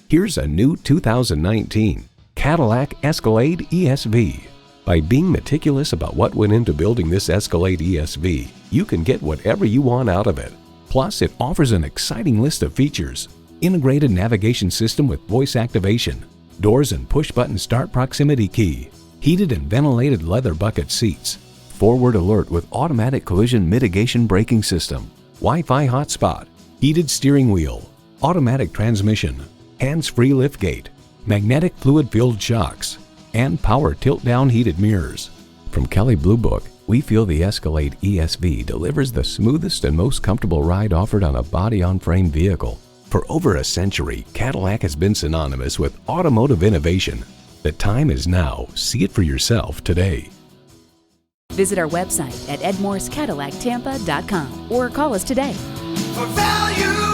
Here's a new 2019 Cadillac Escalade ESV. By being meticulous about what went into building this Escalade ESV, you can get whatever you want out of it. Plus, it offers an exciting list of features: integrated navigation system with voice activation, doors and push-button start proximity key, heated and ventilated leather bucket seats, forward alert with automatic collision mitigation braking system, Wi-Fi hotspot, heated steering wheel, automatic transmission, hands-free liftgate, magnetic fluid-filled shocks, and power tilt-down heated mirrors. From Kelley Blue Book, we feel the Escalade ESV delivers the smoothest and most comfortable ride offered on a body-on-frame vehicle. For over a century, Cadillac has been synonymous with automotive innovation. The time is now. See it for yourself today. Visit our website at edmorsecadillactampa.com or call us today. For value.